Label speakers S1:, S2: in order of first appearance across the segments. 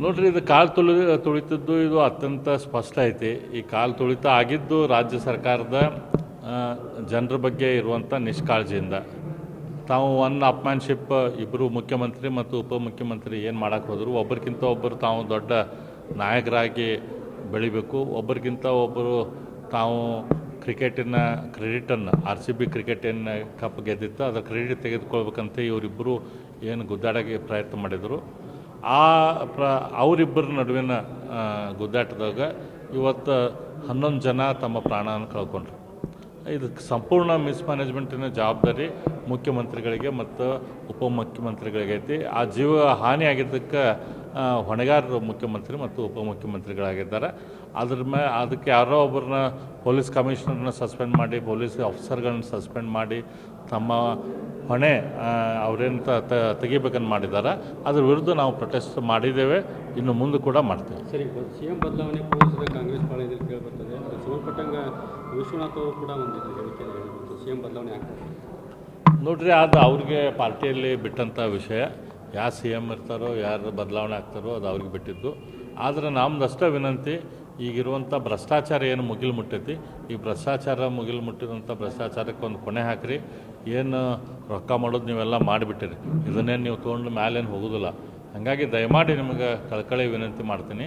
S1: ನೋಡ್ರಿ, ಇದು ತುಳಿತದ್ದು ಇದು ಅತ್ಯಂತ ಸ್ಪಷ್ಟ ಐತಿ. ಈ ಕಾಲು ತುಳಿತ ಆಗಿದ್ದು ರಾಜ್ಯ ಸರ್ಕಾರದ ಜನರ ಬಗ್ಗೆ ಇರುವಂಥ ನಿಷ್ಕಾಳಜಿಯಿಂದ. ತಾವು ಅಪ್ಮ್ಯಾನ್ಶಿಪ್ ಇಬ್ಬರು ಮುಖ್ಯಮಂತ್ರಿ ಮತ್ತು ಉಪಮುಖ್ಯಮಂತ್ರಿ ಏನು ಮಾಡೋಕ್ಕೆ ಹೋದರು, ಒಬ್ಬರಿಗಿಂತ ಒಬ್ಬರು ತಾವು ದೊಡ್ಡ ನಾಯಕರಾಗಿ ಬೆಳಿಬೇಕು, ಒಬ್ಬರಿಗಿಂತ ಒಬ್ಬರು ತಾವು ಕ್ರಿಕೆಟಿನ ಕ್ರೆಡಿಟನ್ನು RCB ಕ್ರಿಕೆಟ್ ಏನು ಕಪ್ ಗೆದ್ದಿತ್ತು ಅದರ ಕ್ರೆಡಿಟ್ ತೆಗೆದುಕೊಳ್ಬೇಕಂತ ಇವರಿಬ್ಬರು ಏನು ಗುದ್ದಾಡೋಕ್ಕೆ ಪ್ರಯತ್ನ ಮಾಡಿದರು. ಅವರಿಬ್ಬರ ನಡುವಿನ ಗುದ್ದಾಟದಾಗ ಇವತ್ತು 11 ಜನ ತಮ್ಮ ಪ್ರಾಣವನ್ನು ಕಳ್ಕೊಂಡ್ರು. ಇದು ಸಂಪೂರ್ಣ ಮಿಸ್ಮ್ಯಾನೇಜ್ಮೆಂಟಿನ ಜವಾಬ್ದಾರಿ ಮುಖ್ಯಮಂತ್ರಿಗಳಿಗೆ ಮತ್ತು ಉಪಮುಖ್ಯಮಂತ್ರಿಗಳಿಗೆ ಐತಿ. ಆ ಜೀವ ಹಾನಿ ಆಗಿದ್ದಕ್ಕೆ ಹೊಣೆಗಾರರು ಮುಖ್ಯಮಂತ್ರಿ ಮತ್ತು ಉಪಮುಖ್ಯಮಂತ್ರಿಗಳಾಗಿದ್ದಾರೆ. ಅದಕ್ಕೆ ಯಾರೋ ಒಬ್ಬರನ್ನ ಪೊಲೀಸ್ ಕಮಿಷನರ್ನ ಸಸ್ಪೆಂಡ್ ಮಾಡಿ, ಪೊಲೀಸ್ ಆಫೀಸರ್ಗಳನ್ನ ಸಸ್ಪೆಂಡ್ ಮಾಡಿ ತಮ್ಮ ಹೊಣೆ ಅವರೇನು ತೆಗಿಬೇಕಂತ ಮಾಡಿದ್ದಾರೆ. ಅದ್ರ ವಿರುದ್ಧ ನಾವು ಪ್ರೊಟೆಸ್ಟ್ ಮಾಡಿದ್ದೇವೆ, ಇನ್ನು ಮುಂದೆ ಕೂಡ ಮಾಡ್ತೇವೆ.
S2: ಸರಿ, CM ಬದಲಾವಣೆ ಪೂರೈಸಿದ ಕಾಂಗ್ರೆಸ್ ಪಾಳ್ಯದಲ್ಲಿ ಕೇಳಿಬರ್ತದೆ. ಅದು ಸಂಬಂಧಪಟ್ಟಂಗೆ ವಿಶ್ವನಾಥ್ ಅವರು ಕೂಡ ಒಂದು ಹೇಳಿಕೆ ಹೇಳಿದ್ರು, CM ಬದಲಾವಣೆ ಆಗ್ತದೆ.
S1: ನೋಡ್ರಿ, ಅದು ಅವ್ರಿಗೆ ಪಾರ್ಟಿಯಲ್ಲಿ ಬಿಟ್ಟಂಥ ವಿಷಯ. ಯಾರು CM ಇರ್ತಾರೋ, ಯಾರು ಬದಲಾವಣೆ ಆಗ್ತಾರೋ ಅದು ಅವ್ರಿಗೆ ಬಿಟ್ಟಿದ್ದು. ಆದರೆ ನಮ್ಮದಷ್ಟೇ ವಿನಂತಿ, ಈಗಿರುವಂಥ ಭ್ರಷ್ಟಾಚಾರ ಏನು ಮುಗಿಲು ಮುಟ್ಟೈತಿ, ಈ ಮುಗಿಲು ಮುಟ್ಟಿದಂಥ ಭ್ರಷ್ಟಾಚಾರಕ್ಕೆ ಒಂದು ಕೊನೆ ಹಾಕಿರಿ. ಏನು ರೊಕ್ಕ ಮಾಡೋದು ನೀವೆಲ್ಲ ಮಾಡಿಬಿಟ್ಟಿರಿ, ಇದನ್ನೇನು ನೀವು ತೊಗೊಂಡು ಮ್ಯಾಲೇನು ಹೋಗೋದಿಲ್ಲ. ಹಾಗಾಗಿ ದಯಮಾಡಿ ನಿಮಗೆ ಕಳಕಳಿ ವಿನಂತಿ ಮಾಡ್ತೀನಿ,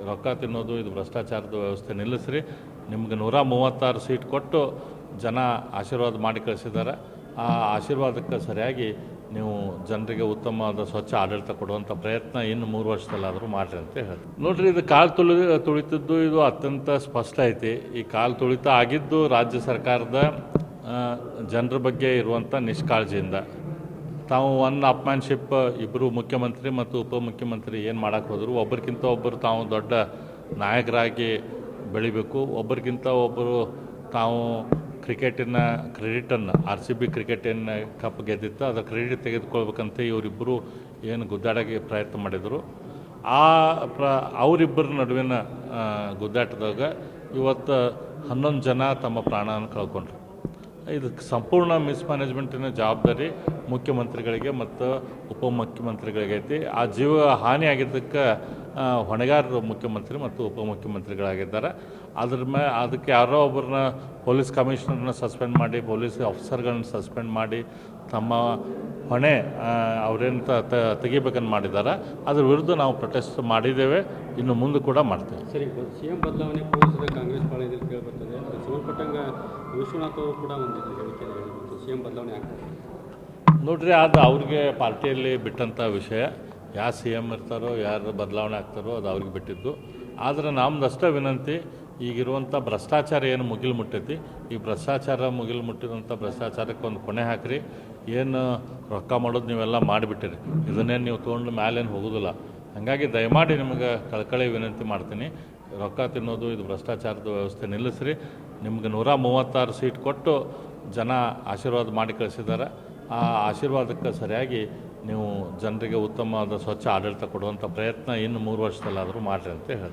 S1: ರೊಕ್ಕ ತಿನ್ನೋದು ಇದು ಭ್ರಷ್ಟಾಚಾರದ ವ್ಯವಸ್ಥೆ ನಿಲ್ಲಿಸ್ರಿ. ನಿಮ್ಗೆ 136 ಸೀಟ್ ಕೊಟ್ಟು ಜನ ಆಶೀರ್ವಾದ ಮಾಡಿ ಕಳಿಸಿದ್ದಾರೆ. ಆ ಆಶೀರ್ವಾದಕ್ಕೆ ಸರಿಯಾಗಿ ನೀವು ಜನರಿಗೆ ಉತ್ತಮವಾದ ಸ್ವಚ್ಛ ಆಡಳಿತ ಕೊಡುವಂಥ ಪ್ರಯತ್ನ ಇನ್ನು 3 ವರ್ಷದಲ್ಲಾದರೂ ಮಾಡಿರಿ ಅಂತ ಹೇಳ್ತೀನಿ. ನೋಡ್ರಿ, ಇದು ತುಳಿತದ್ದು ಇದು ಅತ್ಯಂತ ಸ್ಪಷ್ಟ ಐತಿ. ಈ ತುಳಿತ ಆಗಿದ್ದು ರಾಜ್ಯ ಸರ್ಕಾರದ ಜನರ ಬಗ್ಗೆ ಇರುವಂಥ ನಿಷ್ಕಾಳಜಿಯಿಂದ. ತಾವು ಅಪ್ಮ್ಯಾನ್ಶಿಪ್ ಇಬ್ಬರು ಮುಖ್ಯಮಂತ್ರಿ ಮತ್ತು ಉಪಮುಖ್ಯಮಂತ್ರಿ ಏನು ಮಾಡೋಕ್ಕೆ ಹೋದರು, ಒಬ್ಬರಿಗಿಂತ ಒಬ್ಬರು ತಾವು ದೊಡ್ಡ ನಾಯಕರಾಗಿ ಬೆಳಿಬೇಕು, ಒಬ್ಬರಿಗಿಂತ ಒಬ್ಬರು ತಾವು ಕ್ರಿಕೆಟಿನ ಕ್ರೆಡಿಟನ್ನು RCB ಕ್ರಿಕೆಟ್ ಏನು ಕಪ್ ಗೆದ್ದಿತ್ತು ಅದರ ಕ್ರೆಡಿಟ್ ತೆಗೆದುಕೊಳ್ಬೇಕಂತ ಇವರಿಬ್ಬರು ಏನು ಗುದ್ದಾಡೋಕ್ಕೆ ಪ್ರಯತ್ನ ಮಾಡಿದರು. ಅವರಿಬ್ಬರ ನಡುವಿನ ಗುದ್ದಾಟದಾಗ ಇವತ್ತು 11 ಜನ ತಮ್ಮ ಪ್ರಾಣವನ್ನು ಕಳ್ಕೊಂಡ್ರು. ಇದು ಸಂಪೂರ್ಣ ಮಿಸ್ಮ್ಯಾನೇಜ್ಮೆಂಟಿನ ಜವಾಬ್ದಾರಿ ಮುಖ್ಯಮಂತ್ರಿಗಳಿಗೆ ಮತ್ತು ಉಪಮುಖ್ಯಮಂತ್ರಿಗಳಿಗೆ ಐತಿ. ಆ ಜೀವ ಹಾನಿ ಆಗಿದ್ದಕ್ಕೆ ಹೊಣೆಗಾರರು ಮುಖ್ಯಮಂತ್ರಿ ಮತ್ತು ಉಪಮುಖ್ಯಮಂತ್ರಿಗಳಾಗಿದ್ದಾರೆ. ಅದಕ್ಕೆ ಯಾರೋ ಒಬ್ಬರನ್ನ ಪೊಲೀಸ್ ಕಮಿಷನರ್ನ ಸಸ್ಪೆಂಡ್ ಮಾಡಿ, ಪೊಲೀಸ್ ಆಫೀಸರ್ಗಳನ್ನ ಸಸ್ಪೆಂಡ್ ಮಾಡಿ ತಮ್ಮ ಹೊಣೆ ಅವರೇನು ತೆಗಿಬೇಕಂತ ಮಾಡಿದ್ದಾರೆ. ಅದ್ರ ವಿರುದ್ಧ ನಾವು ಪ್ರೊಟೆಸ್ಟ್ ಮಾಡಿದ್ದೇವೆ, ಇನ್ನು ಮುಂದೆ ಕೂಡ ಮಾಡ್ತೇವೆ.
S2: ಸರಿ, CM ಬದಲಾವಣೆ ಪೂರೈಸಿದ ಕಾಂಗ್ರೆಸ್ ಪಾಳ್ಯದಲ್ಲಿ ಕೇಳಿಬರ್ತದೆ. ಅದು ಸಂಬಂಧಪಟ್ಟಂಗೆ ವಿಶ್ವನಾಥ್ ಅವರು ಕೂಡ ಒಂದು ಹೇಳಿಕೆ ಹೇಳಿದ್ರು, CM ಬದಲಾವಣೆ ಆಗ್ತದೆ.
S1: ನೋಡ್ರಿ, ಅದು ಅವ್ರಿಗೆ ಪಾರ್ಟಿಯಲ್ಲಿ ಬಿಟ್ಟಂಥ ವಿಷಯ. ಯಾರು CM ಇರ್ತಾರೋ, ಯಾರು ಬದಲಾವಣೆ ಆಗ್ತಾರೋ ಅದು ಅವ್ರಿಗೆ ಬಿಟ್ಟಿದ್ದು. ಆದರೆ ನಮ್ಮದಷ್ಟೇ ವಿನಂತಿ, ಈಗಿರುವಂಥ ಭ್ರಷ್ಟಾಚಾರ ಏನು ಮುಗಿಲು ಮುಟ್ಟೈತಿ, ಈ ಮುಗಿಲು ಮುಟ್ಟಿದಂಥ ಭ್ರಷ್ಟಾಚಾರಕ್ಕೆ ಒಂದು ಕೊನೆ ಹಾಕಿರಿ. ಏನು ರೊಕ್ಕ ಮಾಡೋದು ನೀವೆಲ್ಲ ಮಾಡಿಬಿಟ್ಟಿರಿ, ಇದನ್ನೇನು ನೀವು ತೊಗೊಂಡು ಮ್ಯಾಲೇನು ಹೋಗೋದಿಲ್ಲ. ಹಾಗಾಗಿ ದಯಮಾಡಿ ನಿಮಗೆ ಕಳಕಳಿ ವಿನಂತಿ ಮಾಡ್ತೀನಿ, ರೊಕ್ಕ ತಿನ್ನೋದು ಇದು ಭ್ರಷ್ಟಾಚಾರದ ವ್ಯವಸ್ಥೆ ನಿಲ್ಲಿಸ್ರಿ. ನಿಮ್ಗೆ 136 ಸೀಟ್ ಕೊಟ್ಟು ಜನ ಆಶೀರ್ವಾದ ಮಾಡಿ ಕಳಿಸಿದ್ದಾರೆ. ಆ ಆಶೀರ್ವಾದಕ್ಕೆ ಸರಿಯಾಗಿ ನೀವು ಜನರಿಗೆ ಉತ್ತಮವಾದ ಸ್ವಚ್ಛ ಆಡಳಿತ ಕೊಡುವಂಥ ಪ್ರಯತ್ನ ಇನ್ನು 3 ವರ್ಷದಲ್ಲಾದರೂ ಮಾಡಿರಿ ಅಂತ ಹೇಳ್ತೀನಿ.